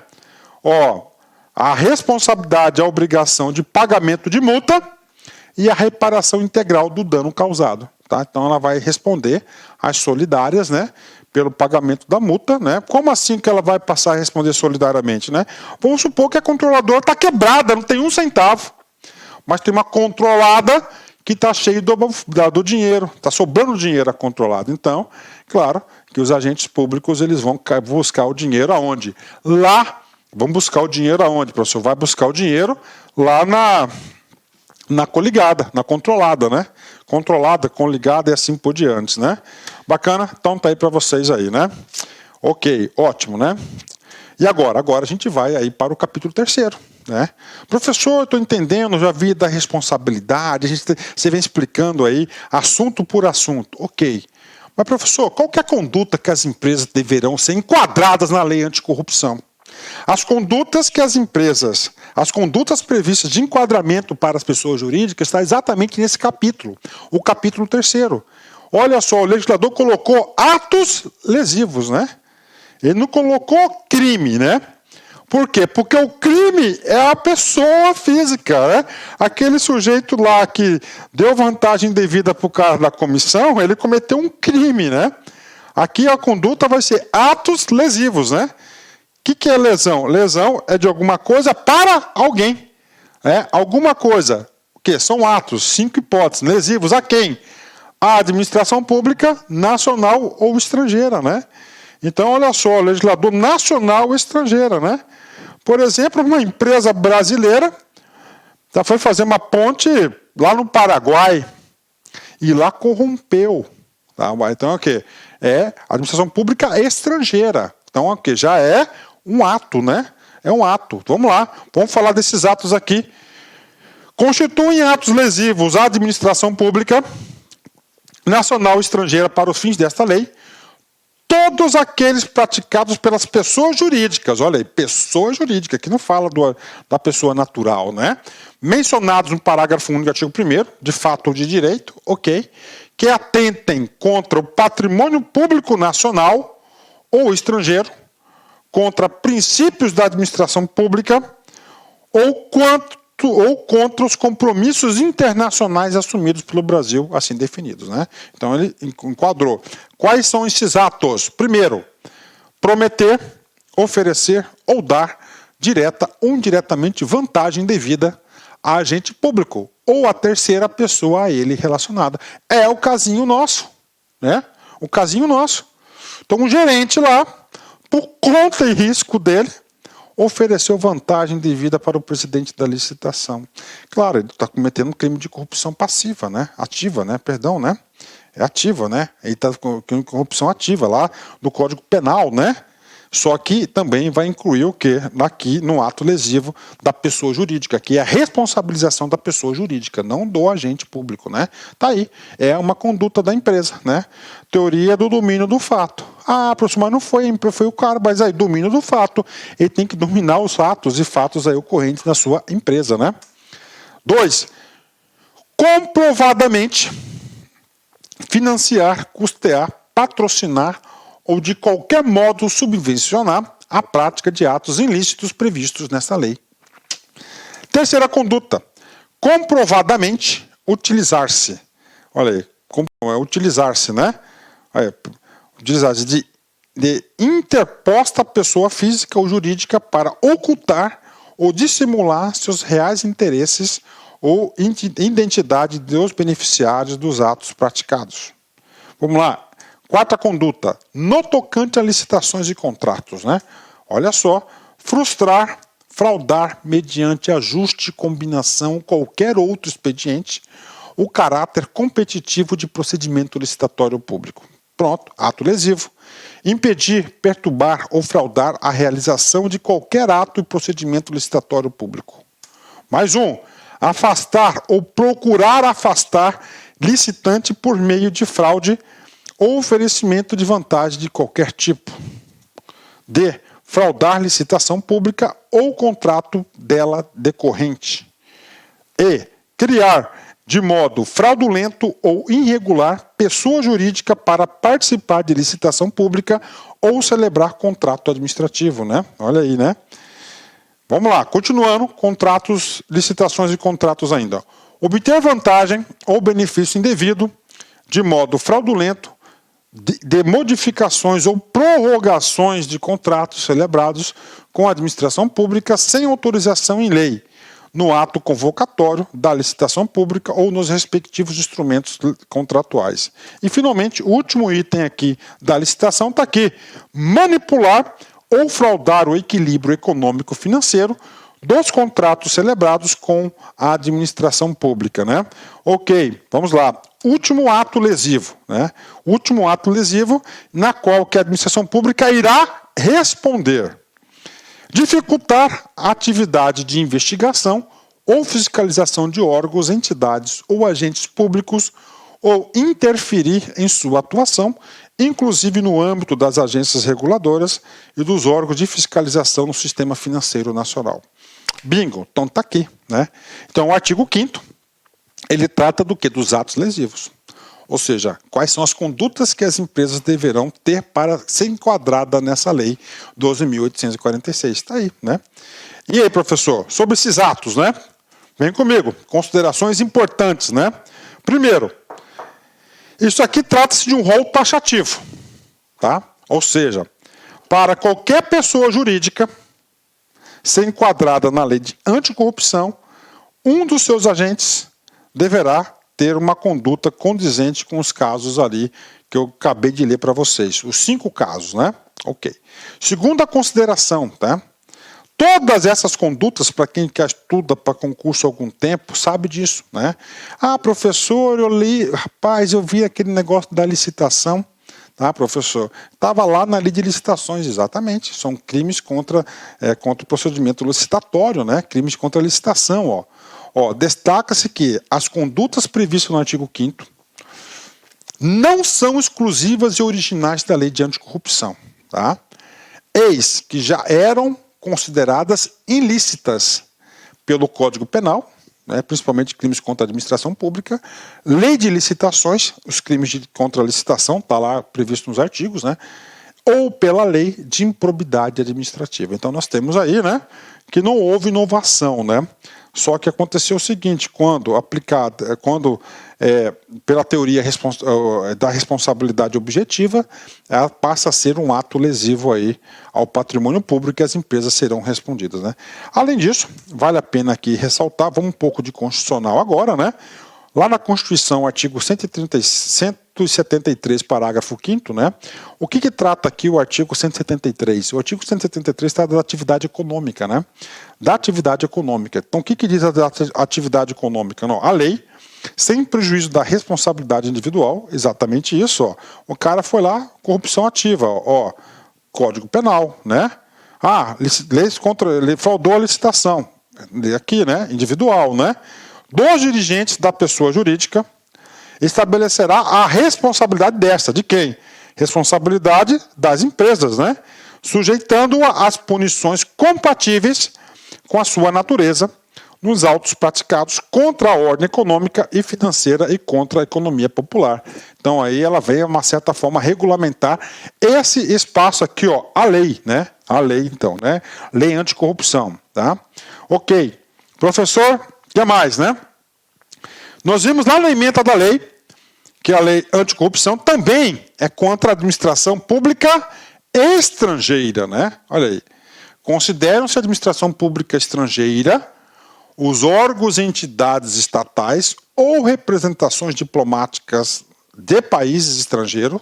[SPEAKER 1] Ó, a responsabilidade, a obrigação de pagamento de multa e a reparação integral do dano causado. Tá? Então ela vai responder às solidárias, né, pelo pagamento da multa. Né? Como assim que ela vai passar a responder solidariamente? Né? Vamos supor que a controladora está quebrada, não tem um centavo, mas tem uma controlada que está cheia do dinheiro, está sobrando dinheiro a controlada. Então, claro que os agentes públicos eles vão buscar o dinheiro aonde? Lá, vão buscar o dinheiro aonde, professor? Vai buscar o dinheiro lá na coligada, na controlada, né? Controlada, coligada e assim por diante, né? Bacana? Então tá aí para vocês aí, né? Ok, ótimo, né? E agora a gente vai aí para o capítulo 3º, né? Professor, eu estou entendendo, já vi da responsabilidade, você vem explicando aí, assunto por assunto, ok. Mas professor, qual que é a conduta que as empresas deverão ser enquadradas na lei anticorrupção? As condutas previstas de enquadramento para as pessoas jurídicas está exatamente nesse capítulo, o capítulo 3º. Olha só, o legislador colocou atos lesivos, né? Ele não colocou crime, né? Por quê? Porque o crime é a pessoa física, né? Aquele sujeito lá que deu vantagem devida para o cara da comissão, ele cometeu um crime, né? Aqui a conduta vai ser atos lesivos, né? O que é lesão? Lesão é de alguma coisa para alguém. Alguma coisa. O quê? São atos, 5 hipóteses. Lesivos a quem? A administração pública, nacional ou estrangeira, né? Então, olha só, legislador nacional ou estrangeira, né? Por exemplo, uma empresa brasileira foi fazer uma ponte lá no Paraguai e lá corrompeu. Tá? Então, o quê? É administração pública estrangeira. Então, o quê? Já é um ato, né? É um ato. Vamos lá, vamos falar desses atos aqui. Constituem atos lesivos à administração pública nacional ou estrangeira para os fins desta lei todos aqueles praticados pelas pessoas jurídicas, olha aí, pessoa jurídica, que não fala da pessoa natural, né? Mencionados no parágrafo único do artigo 1º, de fato ou de direito, ok, que atentem contra o patrimônio público nacional ou estrangeiro, contra princípios da administração pública ou contra os compromissos internacionais assumidos pelo Brasil, assim definidos, né? Então ele enquadrou. Quais são esses atos? Primeiro, prometer, oferecer ou dar direta ou indiretamente vantagem devida a agente público ou a terceira pessoa a ele relacionada. É o casinho nosso, né? O casinho nosso. Então um gerente lá, por conta e risco dele, ofereceu vantagem devida para o presidente da licitação. Claro, ele está cometendo um crime de corrupção passiva, né? Ativa, né? Perdão, né? É ativa, né? Ele está com corrupção ativa lá no Código Penal, né? Só que também vai incluir o quê? Aqui no ato lesivo da pessoa jurídica, que é a responsabilização da pessoa jurídica, não do agente público, né? Tá aí, é uma conduta da empresa, né? Teoria do domínio do fato. Ah, professor, mas não foi o cara, mas aí, domínio do fato. Ele tem que dominar os fatos e fatos aí ocorrentes na sua empresa, né? 2. Comprovadamente financiar, custear, patrocinar ou de qualquer modo subvencionar a prática de atos ilícitos previstos nessa lei. Terceira conduta, comprovadamente utilizar-se. Olha aí, utilizar-se, né? Utilizar-se de interposta pessoa física ou jurídica para ocultar ou dissimular seus reais interesses ou identidade dos beneficiários dos atos praticados. Vamos lá. Quarta conduta, no tocante a licitações e contratos, né? Olha só, frustrar, fraudar mediante ajuste, combinação, qualquer outro expediente, o caráter competitivo de procedimento licitatório público. Pronto, ato lesivo. Impedir, perturbar ou fraudar a realização de qualquer ato e procedimento licitatório público. Mais um, afastar ou procurar afastar licitante por meio de fraude ou oferecimento de vantagem de qualquer tipo. D. Fraudar licitação pública ou contrato dela decorrente. E. Criar, de modo fraudulento ou irregular, pessoa jurídica para participar de licitação pública ou celebrar contrato administrativo, né? Olha aí, né? Vamos lá, continuando, contratos, licitações e contratos ainda. Obter vantagem ou benefício indevido, de modo fraudulento, de modificações ou prorrogações de contratos celebrados com a administração pública sem autorização em lei, no ato convocatório da licitação pública ou nos respectivos instrumentos contratuais. E, finalmente, o último item aqui da licitação está aqui, manipular ou fraudar o equilíbrio econômico-financeiro dos contratos celebrados com a administração pública, né? Ok, vamos lá. Último ato lesivo, né? Último ato lesivo na qual que a administração pública irá responder. Dificultar a atividade de investigação ou fiscalização de órgãos, entidades ou agentes públicos ou interferir em sua atuação, inclusive no âmbito das agências reguladoras e dos órgãos de fiscalização no sistema financeiro nacional. Bingo, então está aqui, né? Então o artigo 5º, ele trata do quê? Dos atos lesivos. Ou seja, quais são as condutas que as empresas deverão ter para ser enquadrada nessa lei 12.846. Está aí, né? E aí, professor, sobre esses atos, né? Vem comigo, considerações importantes, né? Primeiro, isso aqui trata-se de um rol taxativo, tá? Ou seja, para qualquer pessoa jurídica ser enquadrada na lei de anticorrupção, um dos seus agentes deverá ter uma conduta condizente com os casos ali que eu acabei de ler para vocês. Os 5 casos, né? Ok. Segunda consideração, tá? Todas essas condutas, para quem que estuda para concurso há algum tempo, sabe disso, né? Ah, professor, eu li, rapaz, eu vi aquele negócio da licitação, tá, professor? Estava lá na lei de licitações, exatamente. São crimes contra o procedimento licitatório, né? Crimes contra a licitação, ó. Destaca-se que as condutas previstas no artigo 5º não são exclusivas e originais da lei de anticorrupção, tá? Eis que já eram consideradas ilícitas pelo Código Penal, né, principalmente crimes contra a administração pública, lei de licitações, os crimes contra a licitação, está lá previsto nos artigos, né, ou pela lei de improbidade administrativa. Então nós temos aí, né, que não houve inovação, né? Só que aconteceu o seguinte, quando pela teoria da responsabilidade objetiva, ela passa a ser um ato lesivo aí ao patrimônio público e as empresas serão respondidas, né? Além disso, vale a pena aqui ressaltar, vamos um pouco de constitucional agora, né? Lá na Constituição, artigo 173, parágrafo 5º, né? O que trata aqui o artigo 173? O artigo 173 trata da atividade econômica, né? Da atividade econômica. Então, o que diz a atividade econômica? Não, a lei, sem prejuízo da responsabilidade individual, exatamente isso, ó. O cara foi lá, corrupção ativa, ó, Código Penal, né? Ah, leis contra, ele fraudou a licitação, aqui, né? Individual, né? Dos dirigentes da pessoa jurídica, estabelecerá a responsabilidade desta. De quem? Responsabilidade das empresas, né? Sujeitando-a às punições compatíveis com a sua natureza nos autos praticados contra a ordem econômica e financeira e contra a economia popular. Então aí ela vem, de uma certa forma, regulamentar esse espaço aqui, ó, a lei, né? A lei, então, né? Lei anticorrupção, tá? Ok. Professor, o que mais, né? Nós vimos lá na ementa da lei que a lei anticorrupção também é contra a administração pública estrangeira, né? Olha aí. Consideram-se a administração pública estrangeira os órgãos e entidades estatais ou representações diplomáticas de países estrangeiros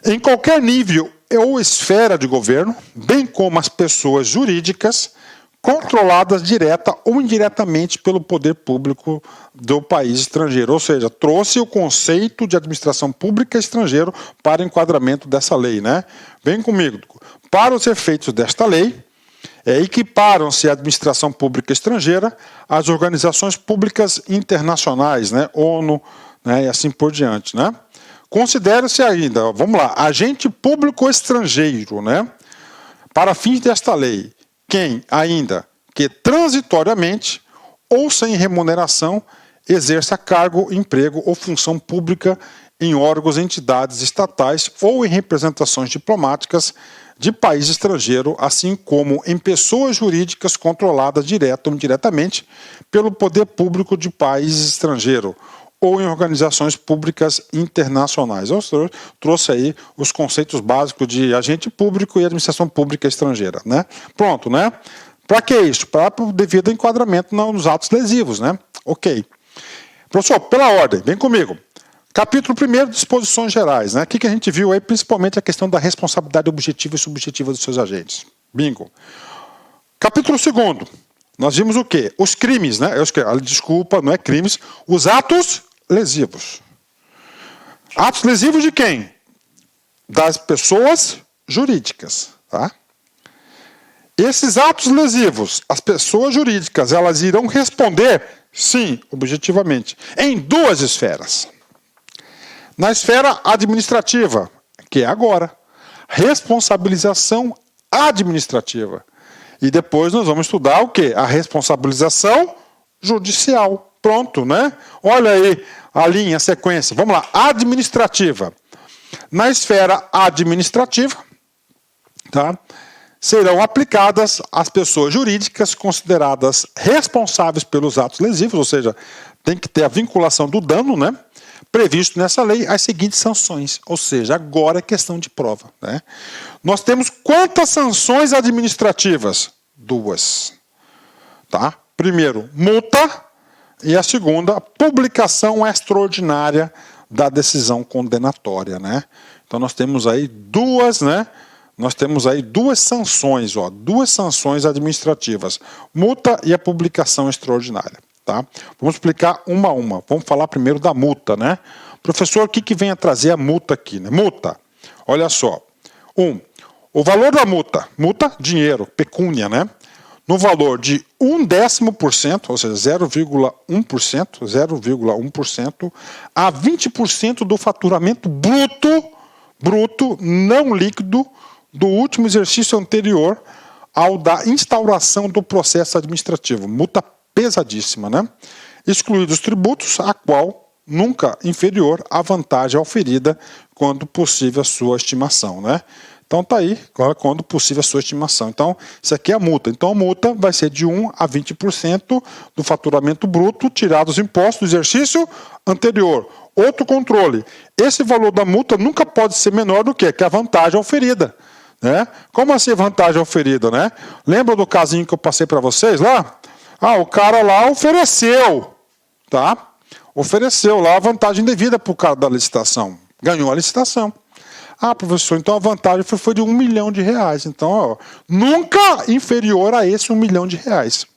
[SPEAKER 1] em qualquer nível ou esfera de governo, bem como as pessoas jurídicas controladas direta ou indiretamente pelo poder público do país estrangeiro. Ou seja, trouxe o conceito de administração pública estrangeiro para o enquadramento dessa lei, né? Vem comigo. Para os efeitos desta lei, equiparam-se a administração pública estrangeira às organizações públicas internacionais, né? ONU, né? E assim por diante, né? Considera-se ainda, vamos lá, agente público estrangeiro, né? Para fins desta lei, quem ainda que transitoriamente ou sem remuneração exerça cargo, emprego ou função pública em órgãos e entidades estatais ou em representações diplomáticas de país estrangeiro, assim como em pessoas jurídicas controladas direta ou indiretamente pelo poder público de país estrangeiro ou em organizações públicas internacionais. Eu trouxe aí os conceitos básicos de agente público e administração pública estrangeira, né? Pronto, né? Para que isso? Para o devido enquadramento nos atos lesivos, né? Ok. Professor, pela ordem, vem comigo. Capítulo 1º, disposições gerais, né? O que a gente viu aí, principalmente a questão da responsabilidade objetiva e subjetiva dos seus agentes. Bingo. Capítulo 2º, nós vimos o quê? Os crimes, né? Desculpa, não é crimes, os atos lesivos. Atos lesivos de quem? Das pessoas jurídicas, tá? Esses atos lesivos, as pessoas jurídicas, elas irão responder, sim, objetivamente, em 2 esferas. Na esfera administrativa, que é agora, responsabilização administrativa. E depois nós vamos estudar o quê? A responsabilização judicial, Pronto, né? Olha aí a linha, a sequência. Vamos lá, administrativa. Na esfera administrativa, tá? Serão aplicadas às pessoas jurídicas consideradas responsáveis pelos atos lesivos, ou seja, tem que ter a vinculação do dano, né? Previsto nessa lei as seguintes sanções, ou seja, agora é questão de prova, né? Nós temos quantas sanções administrativas? 2. Tá? Primeiro, multa, e a segunda, publicação extraordinária da decisão condenatória, né? Então nós temos aí duas, né? Nós temos aí duas sanções, ó, 2 sanções administrativas, multa e a publicação extraordinária. Tá? Vamos explicar uma a uma. Vamos falar primeiro da multa, né? Professor, o que vem a trazer a multa aqui? Né? Multa, olha só. O valor da multa, dinheiro, pecúnia, né? No valor de 0,1%, ou seja, 0,1% a 20% do faturamento bruto, não líquido, do último exercício anterior ao da instauração do processo administrativo. Multa pesadíssima, né? Excluídos os tributos, a qual nunca inferior à vantagem oferida quando possível a sua estimação, né? Então tá aí, quando possível a sua estimação. Então, isso aqui é a multa. Então a multa vai ser de 1 a 20% do faturamento bruto, tirados os impostos do exercício anterior. Outro controle, esse valor da multa nunca pode ser menor do que a vantagem oferida. Né? Como assim vantagem oferida, né? Lembra do casinho que eu passei para vocês lá? O cara lá ofereceu, tá? Ofereceu lá a vantagem devida para o cara da licitação. Ganhou a licitação. Professor, então a vantagem foi de R$1 milhão. Então, ó, nunca inferior a esse R$1 milhão.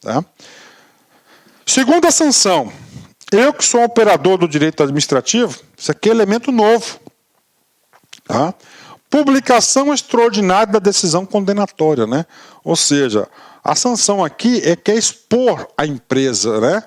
[SPEAKER 1] Tá? Segunda sanção. Eu que sou operador do direito administrativo, isso aqui é elemento novo. Tá? Publicação extraordinária da decisão condenatória, né? Ou seja, a sanção aqui quer expor a empresa, né?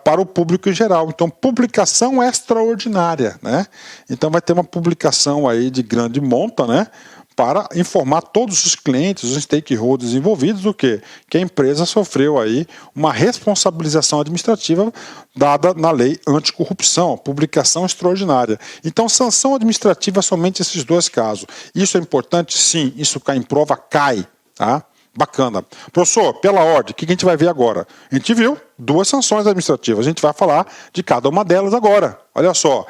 [SPEAKER 1] Para o público em geral. Então, publicação extraordinária, né? Então, vai ter uma publicação aí de grande monta, né? Para informar todos os clientes, os stakeholders envolvidos, o quê? Que a empresa sofreu aí uma responsabilização administrativa dada na lei anticorrupção, publicação extraordinária. Então, sanção administrativa somente esses 2 casos. Isso é importante? Sim. Isso cai em prova? Cai, tá? Bacana. Professor, pela ordem, o que a gente vai ver agora? A gente viu 2 sanções administrativas, a gente vai falar de cada uma delas agora. Olha só.